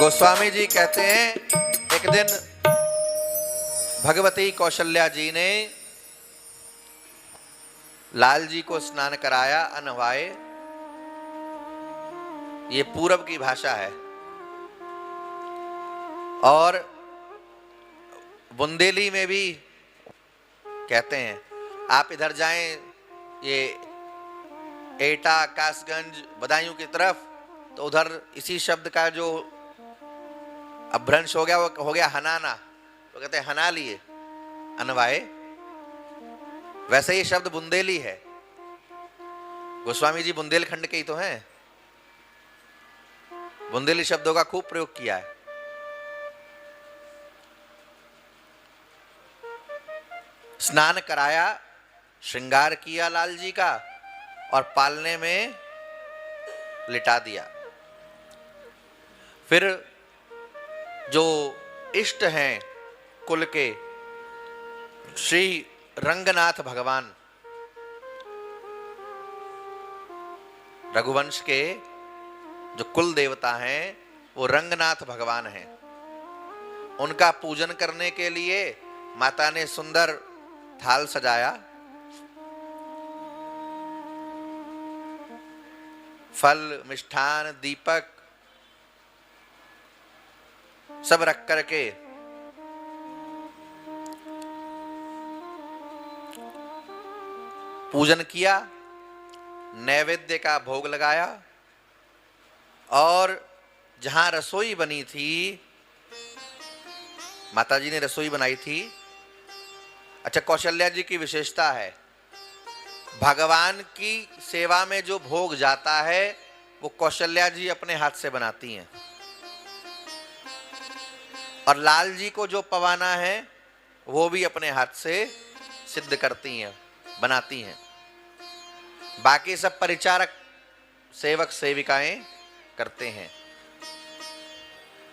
गोस्वामी जी कहते हैं एक दिन भगवती कौशल्या जी ने लाल जी को स्नान कराया, अनवाए। ये पूरब की भाषा है और बुंदेली में भी कहते हैं। आप इधर जाएं ये एटा, कासगंज, बदायूं की तरफ, तो उधर इसी शब्द का जो अपभ्रंश हो गया वो हो गया हनाना, तो कहते हैं हना लिए, अनवाए। वैसे ये शब्द बुंदेली है। गोस्वामी जी बुंदेलखंड के ही तो हैं। बुंदेली शब्दों का खूब प्रयोग किया है। स्नान कराया, श्रृंगार किया लाल जी का और पालने में लिटा दिया। फिर जो इष्ट हैं कुल के श्री रंगनाथ भगवान, रघुवंश के जो कुल देवता हैं वो रंगनाथ भगवान हैं। उनका पूजन करने के लिए माता ने सुंदर थाल सजाया। फल, मिष्ठान, दीपक सब रख करके पूजन किया, नैवेद्य का भोग लगाया और जहां रसोई बनी थी, माताजी ने रसोई बनाई थी। अच्छा, कौशल्या जी की विशेषता है, भगवान की सेवा में जो भोग जाता है वो कौशल्या जी अपने हाथ से बनाती हैं और लाल जी को जो पवाना है वो भी अपने हाथ से सिद्ध करती हैं, बनाती हैं। बाकी सब परिचारक, सेवक, सेविकाएं करते हैं।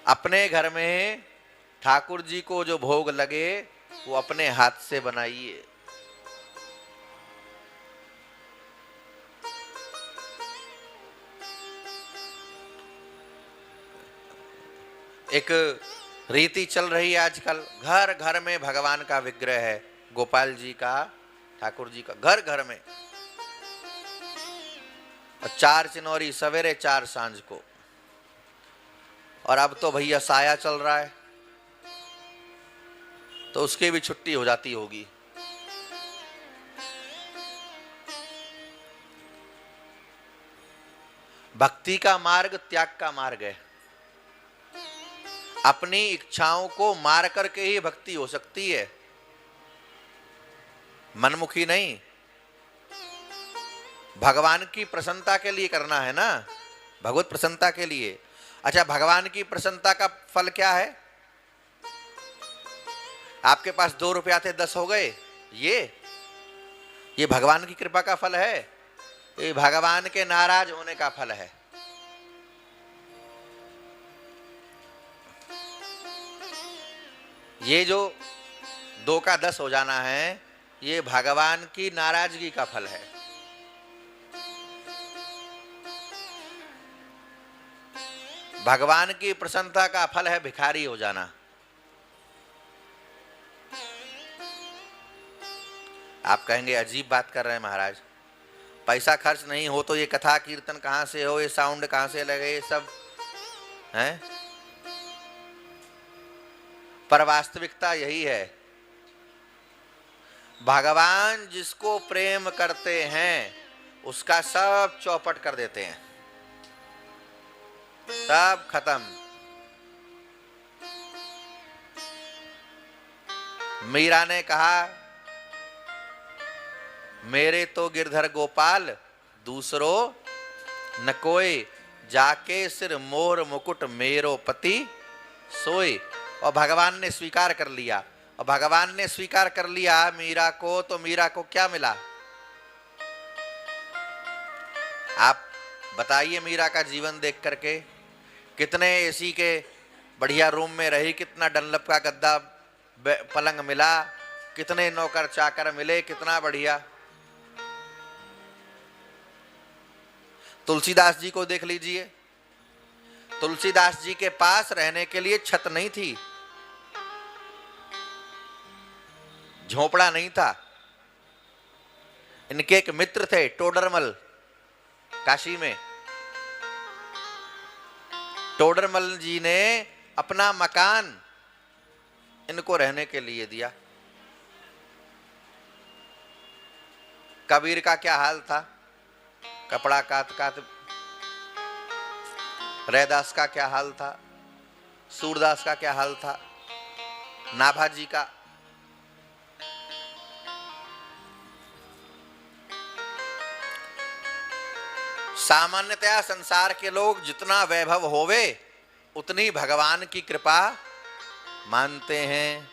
अपने घर में ठाकुर जी को जो भोग लगे वो अपने हाथ से बनाइए। एक रीति चल रही है आजकल, घर घर में भगवान का विग्रह है, गोपाल जी का, ठाकुर जी का, घर घर में। और 4 चिनौरी सवेरे 4 सांझ को। और अब तो भैया साया चल रहा है तो उसकी भी छुट्टी हो जाती होगी। भक्ति का मार्ग त्याग का मार्ग है। अपनी इच्छाओं को मार करके ही भक्ति हो सकती है, मनमुखी नहीं। भगवान की प्रसन्नता के लिए करना है ना, भगवत प्रसन्नता के लिए। अच्छा, भगवान की प्रसन्नता का फल क्या है? आपके पास 2 रुपया थे, 10 हो गए, ये भगवान की कृपा का फल है, ये भगवान के नाराज होने का फल है। ये जो 2 का 10 हो जाना है, ये भगवान की नाराजगी का फल है। भगवान की प्रसन्नता का फल है भिखारी हो जाना। आप कहेंगे अजीब बात कर रहे हैं महाराज, पैसा खर्च नहीं हो तो ये कथा कीर्तन कहां से हो, ये साउंड कहां से लगे, ये सब हैं? पर वास्तविकता यही है, भगवान जिसको प्रेम करते हैं उसका सब चौपट कर देते हैं, सब खत्म। मीरा ने कहा, मेरे तो गिरधर गोपाल दूसरो न कोई, जाके सिर मोर मुकुट मेरो पति सोए। और भगवान ने स्वीकार कर लिया, और भगवान ने स्वीकार कर लिया मीरा को, तो मीरा को क्या मिला? आप बताइए, मीरा का जीवन देख करके, कितने एसी के बढ़िया रूम में रही, कितना डनलप का गद्दा पलंग मिला, कितने नौकर चाकर मिले, कितना बढ़िया। तुलसीदास जी को देख लीजिए, तुलसीदास जी के पास रहने के लिए छत नहीं थी, झोपड़ा नहीं था। इनके एक मित्र थे टोडरमल, काशी में। टोडरमल जी ने अपना मकान इनको रहने के लिए दिया। कबीर का क्या हाल था, कपड़ा कात कात। रैदास का क्या हाल था, सूरदास का क्या हाल था, नाभाजी का। सामान्यतया संसार के लोग जितना वैभव होवे उतनी भगवान की कृपा मानते हैं,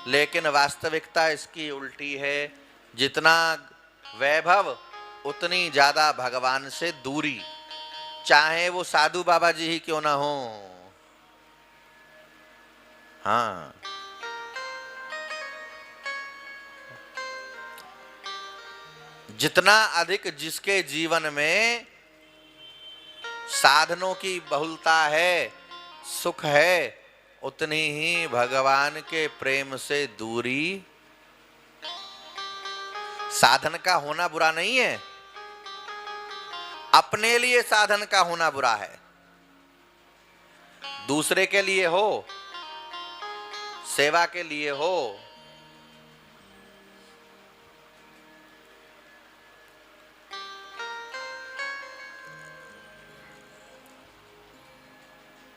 लेकिन वास्तविकता इसकी उल्टी है। जितना वैभव उतनी ज्यादा भगवान से दूरी, चाहे वो साधु बाबा जी ही क्यों ना हो। हाँ, जितना अधिक जिसके जीवन में साधनों की बहुलता है, सुख है, उतनी ही भगवान के प्रेम से दूरी। साधन का होना बुरा नहीं है, अपने लिए साधन का होना बुरा है। दूसरे के लिए हो, सेवा के लिए हो,